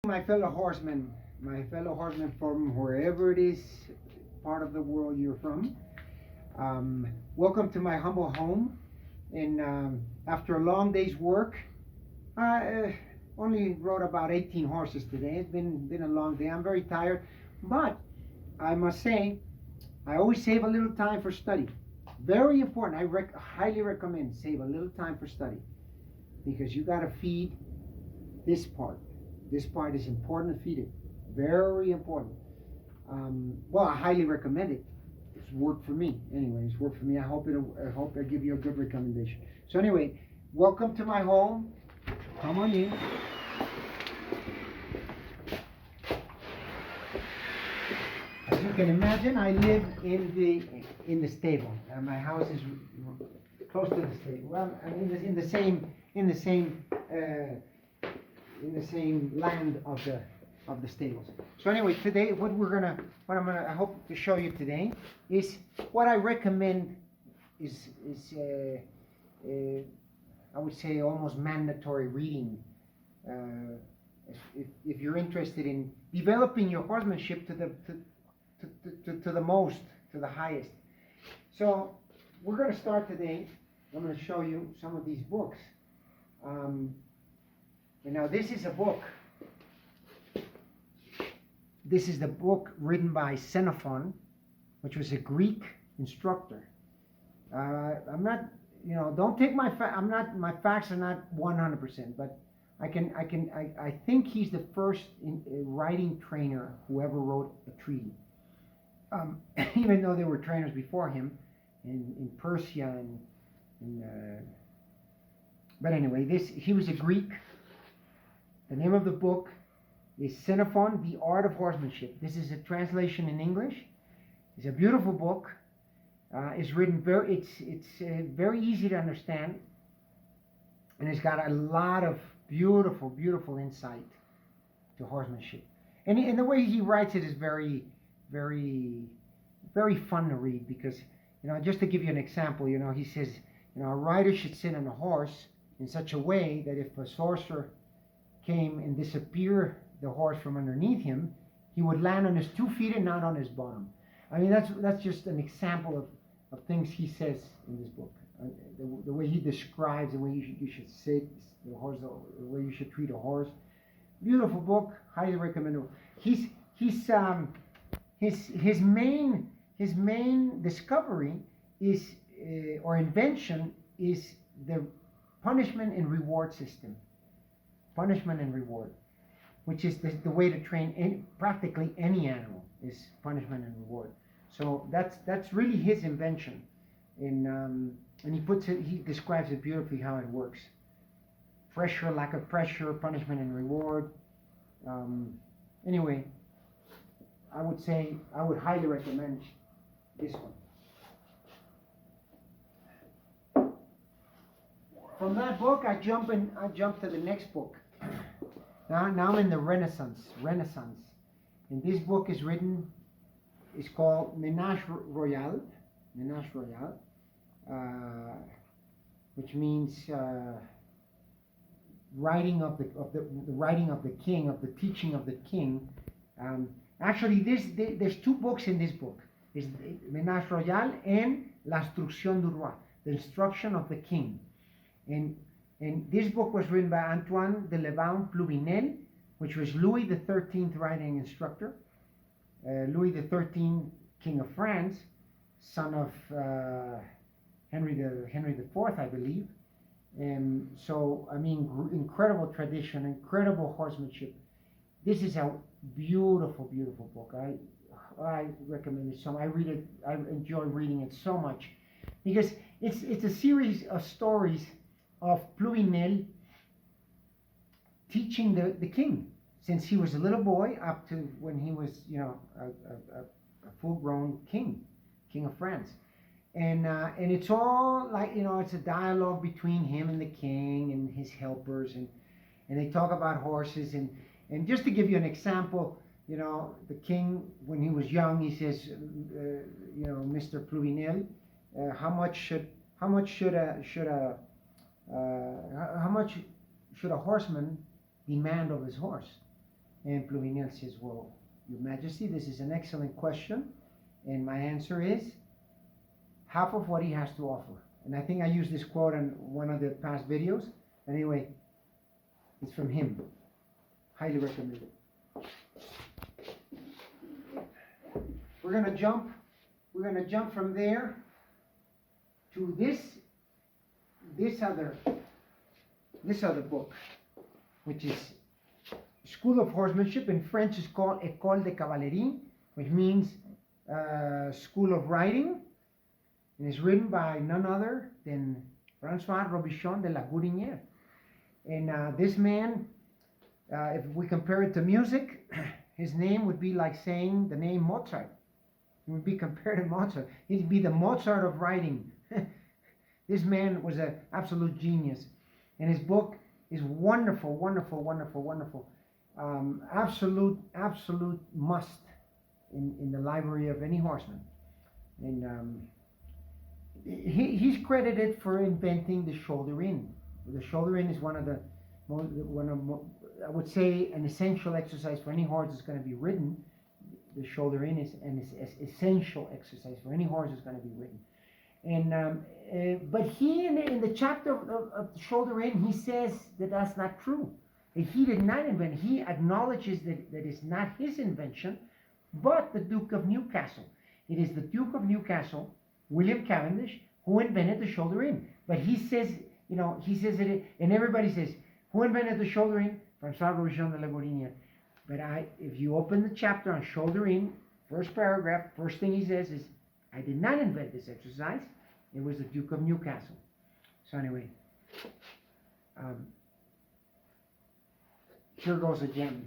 My fellow horsemen from wherever it is part of the world you're from. Welcome to my humble home. And after a long day's work, I only rode about 18 horses today. It's been a long day. I'm very tired, but I must say, I always save a little time for study. Very important. Highly recommend save a little time for study because you got to feed this part. This part is important to feed it. Very important. Well, I highly recommend it. It's worked for me. Anyway, it's worked for me. I hope I give you a good recommendation. So anyway, welcome to my home. Come on in. As you can imagine, I live in the stable. My house is close to the stable. Well, I'm in the same land of the stables. So anyway, today I hope to show you today is what I recommend is I would say almost mandatory reading if you're interested in developing your horsemanship to the highest. So we're going to start today. I'm going to show you some of these books. And now this is a book. This is the book written by Xenophon, which was a Greek instructor. I'm not, don't take my my facts are not 100%, but I think he's the first writing trainer who ever wrote a treaty. Even though there were trainers before him in Persia but anyway, he was a Greek. The name of the book is Xenophon, The Art of Horsemanship. This is a translation in English. It's a beautiful book. It's written it's very easy to understand, and it's got a lot of beautiful insight to horsemanship. And the way he writes it is very fun to read because just to give you an example, he says a rider should sit on a horse in such a way that if a sorcerer came and disappeared the horse from underneath him, he would land on his 2 feet and not on his bottom. I mean, that's just an example of things he says in this book. The way he describes the way you should sit, the way you should treat a horse. Beautiful book, highly recommendable. His main discovery is or invention is the punishment and reward system. Punishment and reward, which is the way to train practically any animal is punishment and reward. So that's really his invention, and he describes it beautifully how it works. Pressure, lack of pressure, punishment and reward. Anyway, I would highly recommend this one. From that book, I jump to the next book. Now I'm in the Renaissance. And this book is called Ménage Royal, which means writing of the king, of the teaching of the king. Actually, there's 2 books in this book. It's Ménage Royal and L'Instruction du Roi, the instruction of the king. And this book was written by Antoine de Levant Pluvinel, which was Louis XIII writing instructor. Louis XIII, King of France, son of Henry IV, I believe. And so, I mean, incredible tradition, incredible horsemanship. This is a beautiful book. I recommend it so much. I enjoy reading it so much because it's a series of stories of Pluvinel teaching the king since he was a little boy up to when he was a full-grown king of France, and it's all like it's a dialogue between him and the king and his helpers, and they talk about horses, and just to give you an example, the king when he was young, he says, Mr. Pluvinel, how much should a horseman demand of his horse? And Pluvinel says, well, Your Majesty, this is an excellent question. And my answer is half of what he has to offer. And I think I used this quote in one of the past videos. Anyway, it's from him. Highly recommend it. We're gonna jump from there to this other book, which is School of Horsemanship. In French is called Ecole De Caballerin, which means School of Riding, and it's written by none other than François Robichon de la Gourinière. And this man, if we compare it to music, his name would be like saying the name Mozart. He would be compared to Mozart. He'd be the Mozart of writing. This man was an absolute genius. And his book is wonderful, wonderful, wonderful, wonderful. Absolute must in the library of any horseman. And he's credited for inventing the shoulder in. The shoulder in is I would say, an essential exercise for any horse that's going to be ridden. The shoulder in is an essential exercise for any horse that's going to be ridden. And but he in the chapter of the shoulder in, he says that that's not true. He did not invent. He acknowledges that it's not his invention, but the Duke of Newcastle. It is the Duke of Newcastle, William Cavendish, who invented the shoulder in. But he says, it, and everybody says, who invented the shoulder in? François Robichon de la Gourinière. But if you open the chapter on shoulder in, first paragraph, first thing he says is, I did not invent this exercise. It was the Duke of Newcastle. So anyway, here goes a gem.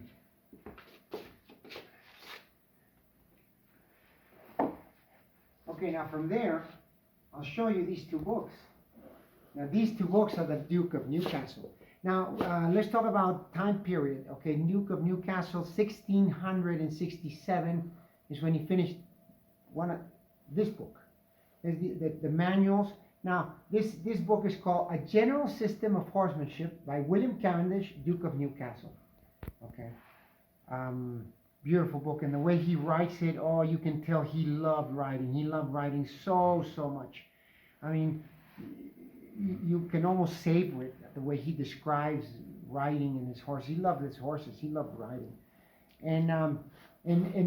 Okay, now from there, I'll show you these two books. Now these two books are the Duke of Newcastle. Now let's talk about time period. Okay, Duke of Newcastle, 1667 is when he finished this book. The manuals. Now this book is called A General System of Horsemanship by William Cavendish, Duke of Newcastle. Okay, beautiful book, and the way he writes it, oh, you can tell he loved writing. He loved writing so much. I mean, you can almost savor it, the way he describes riding and his horse. He loved his horses. He loved riding. And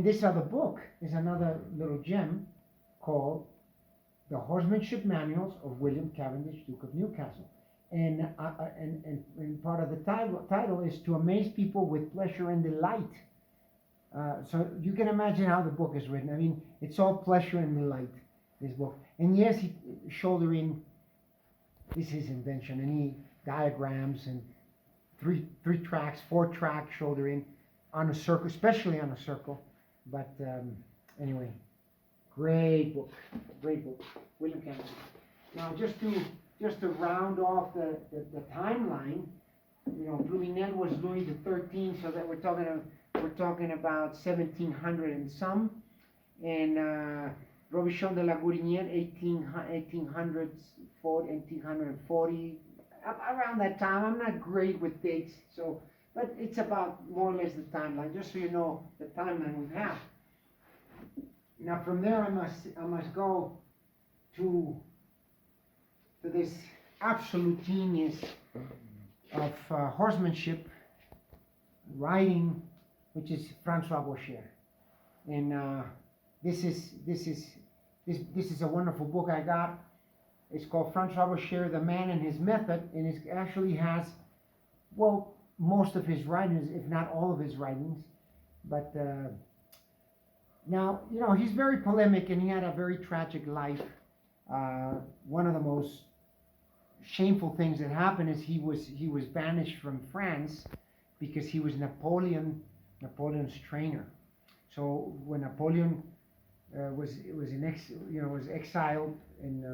this other book is another little gem called The Horsemanship Manuals of William Cavendish, Duke of Newcastle. And part of the title is To Amaze People with Pleasure and Delight. So you can imagine how the book is written. I mean, it's all pleasure and delight, this book. And yes, shoulder in is his invention, and he diagrams and three tracks, 4-track shoulder in on a circle, especially on a circle. But anyway, great book, William Cavendish. Now just to round off the timeline, Pluvinel was Louis XIII, so that we're talking about 1700 and some, and Robichon de la Gourinière, 1840, around that time. I'm not great with dates, but it's about more or less the timeline, just so you know the timeline we have. Now from there, I must go to this absolute genius of horsemanship, riding, which is François Boucher. And this is a wonderful book I got. It's called François Boucher, The Man and His Method, and it actually has, well, most of his writings, if not all of his writings. But now, he's very polemic, and he had a very tragic life. One of the most shameful things that happened is he was banished from France because he was Napoleon's trainer. So when Napoleon was exiled and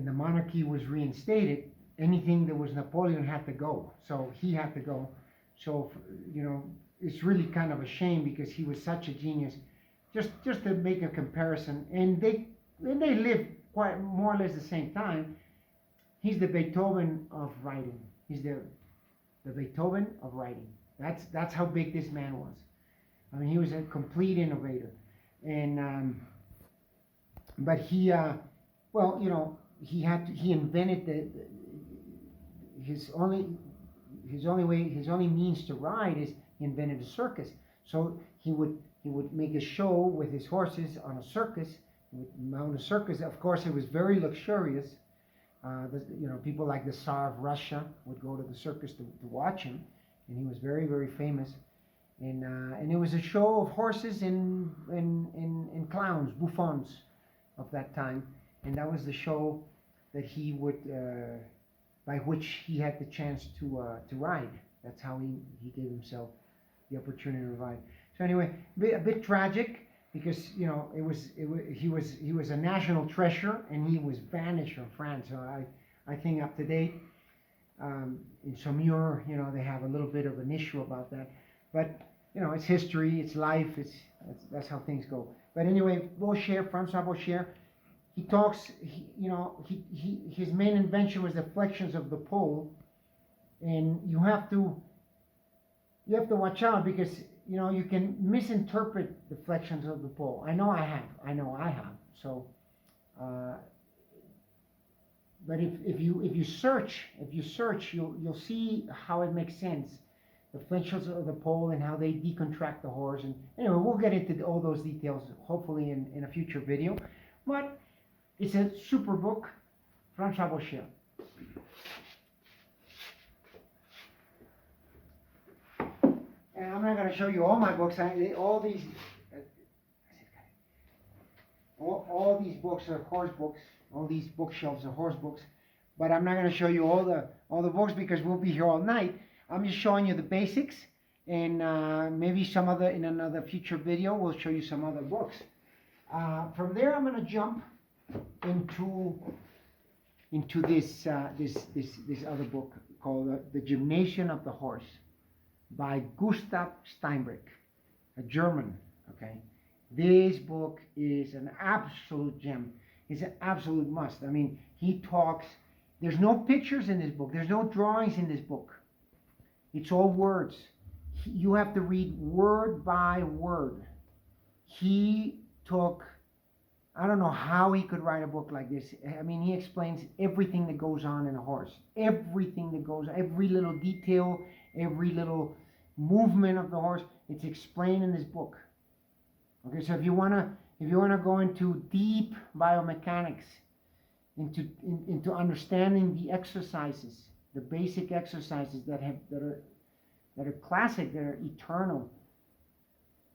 the monarchy was reinstated, anything that was Napoleon had to go. So he had to go. So it's really kind of a shame because he was such a genius. Just to make a comparison, and they lived quite more or less the same time. He's the Beethoven of writing. He's the Beethoven of writing. That's how big this man was. I mean, he was a complete innovator, and but he, well, you know, he invented his only means to ride is he invented a circus. So he would make a show with his horses on a circus. He would mount a circus. Of course, it was very luxurious. You know, people like the Tsar of Russia would go to the circus to watch him, and he was very, very famous. And it was a show of horses and clowns, bouffons of that time, and that was the show that he would, by which he had the chance to ride. That's how he gave himself the opportunity to ride. So anyway, a bit tragic, because you know he was a national treasure, and he was banished from France. So I think up to date in Saumur, you know, they have a little bit of an issue about that, but you know, it's history, it's life, that's how things go. But anyway, Francois Boucher, he talks. His main invention was the flexions of the pole, and you have to watch out, because you know you can misinterpret the flexions of the pole. I know I have. So, but if you search, you'll see how it makes sense. The flexions of the pole and how they decontract the horse. And anyway, we'll get into all those details hopefully in a future video. But it's a super book, Francois Boucher. And I'm not going to show you all my books. All these books are horse books. All these bookshelves are horse books. But I'm not going to show you all the books, because we'll be here all night. I'm just showing you the basics, and maybe in another future video we'll show you some other books. From there, I'm going to jump into this other book called The Gymnation of the Horse by Gustav Steinbrick, a German. Okay, this book is an absolute gem. It's an absolute must. I mean, he talks. There's no pictures in this book. There's no drawings in this book. It's all words. You have to read word by word. He took, I don't know how he could write a book like this. I mean, he explains everything that goes on in a horse. Everything that goes, every little detail, every little movement of the horse, it's explained in this book. Okay, so if you wanna go into deep biomechanics, into understanding the exercises, the basic exercises that are classic, that are eternal,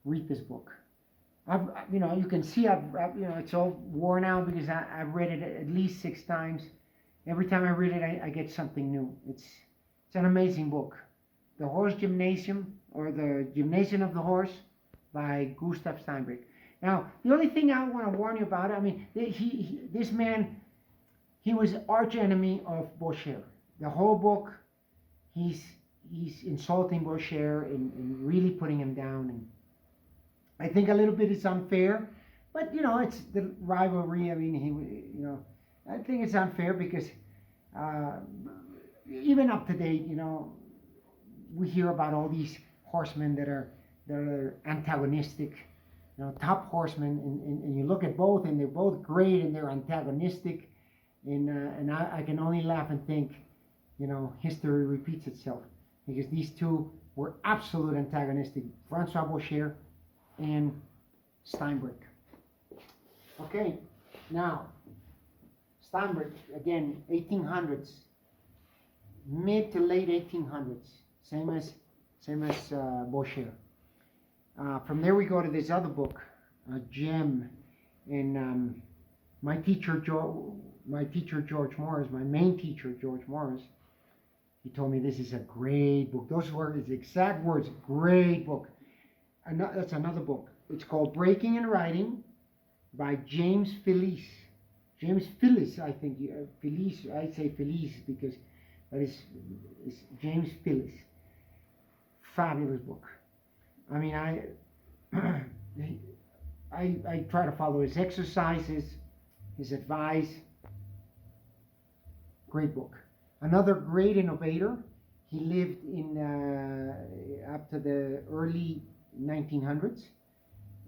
read this book. You can see it's all worn out, because I've read it at least 6 times. Every time I read it, I get something new. It's an amazing book. The Horse Gymnasium, or The Gymnation of the Horse by Gustav Steinbrick. Now, the only thing I want to warn you about, I mean, this man, he was arch enemy of Boucher. The whole book, he's insulting Boucher and really putting him down. And I think a little bit is unfair, but you know, it's the rivalry. I mean, I think it's unfair, because even up to date, you know, we hear about all these horsemen that are antagonistic, you know, top horsemen, and you look at both, and they're both great, and they're antagonistic, and I can only laugh and think, you know, history repeats itself, because these two were absolute antagonistic, Francois Boucher and Steinbrick. Okay, now, Steinbrick, again, 1800s, mid to late 1800s, same as Boucher. From there we go to this other book, a gem, and my teacher George Morris, my main teacher George Morris, he told me this is a great book. Those were his exact words, great book. That's another book. It's called Breaking and Riding by James Felice. James Felice, I think. Felice, I say Felice because that is James Felice. Fabulous book. I mean, I try to follow his exercises, his advice. Great book. Another great innovator. He lived in up to the early 1900s,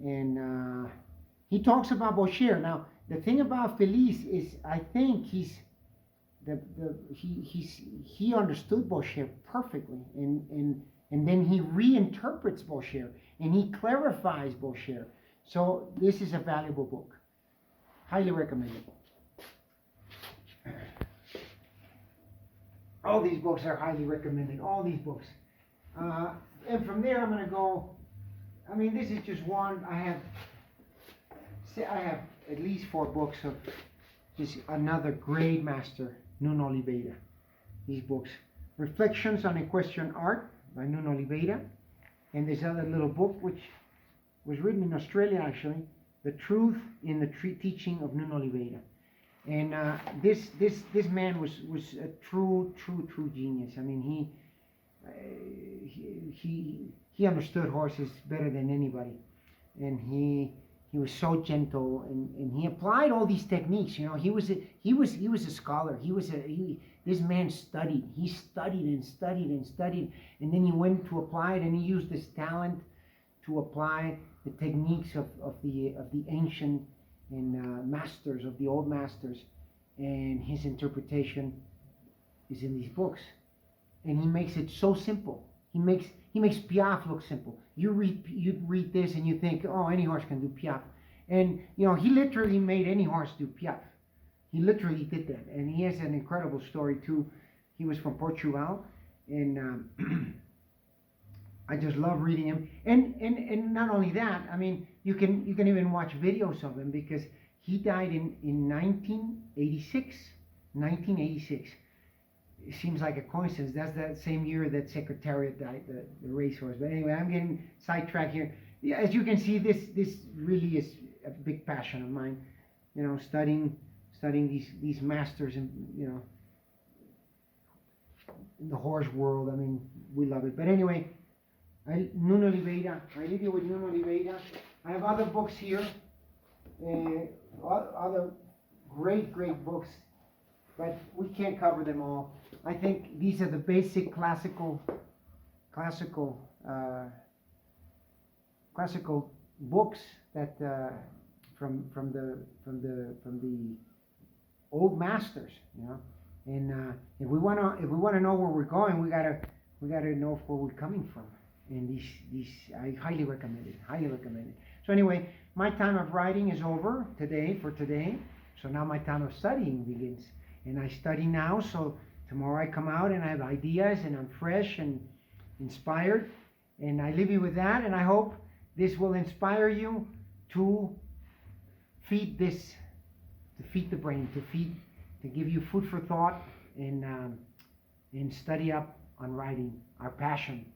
and he talks about Boucher. Now, the thing about Felice is, I think he understood Boucher perfectly, and then he reinterprets Boucher and he clarifies Boucher. So this is a valuable book. Highly recommended. All these books are highly recommended. All these books. And from there, I'm going to go. I mean, this is just one. I have at least 4 books of just another great master, Nuno Oliveira. These books. Reflections on Equestrian Art by Nuno Oliveira. And this other little book, which was written in Australia actually, The Truth in the Teaching of Nuno Oliveira. And this man was a true genius. I mean, he understood horses better than anybody, and he was so gentle, and he applied all these techniques. You know, he was a scholar. This man studied. He studied and studied and studied, and then he went to apply it, and he used his talent to apply the techniques of the ancient and masters, of the old masters, and his interpretation is in these books, and he makes it so simple. He makes Piaffe look simple. You read this and you think, oh, any horse can do Piaffe, and you know, he literally made any horse do Piaffe. He literally did that, and he has an incredible story too. He was from Portugal, and I just love reading him. And not only that, I mean, you can even watch videos of him, because he died in 1986. 1986. It seems like a coincidence. That's that same year that Secretariat died, the racehorse. But anyway, I'm getting sidetracked here. Yeah, as you can see, this really is a big passion of mine. You know, studying these masters, and you know, in the horse world. I mean, we love it. But anyway, Nuno Oliveira. I leave you with Nuno Oliveira. I have other books here. Other great books, but we can't cover them all. I think these are the basic classical books that from the old masters, you know. And if we want to know where we're going, we gotta know where we're coming from. And these I highly recommend it. So anyway, my time of writing is over for today. So now my time of studying begins. And I study now, so tomorrow I come out and I have ideas and I'm fresh and inspired. And I leave you with that, and I hope this will inspire you to feed the brain, to give you food for thought, and study up on writing, our passion.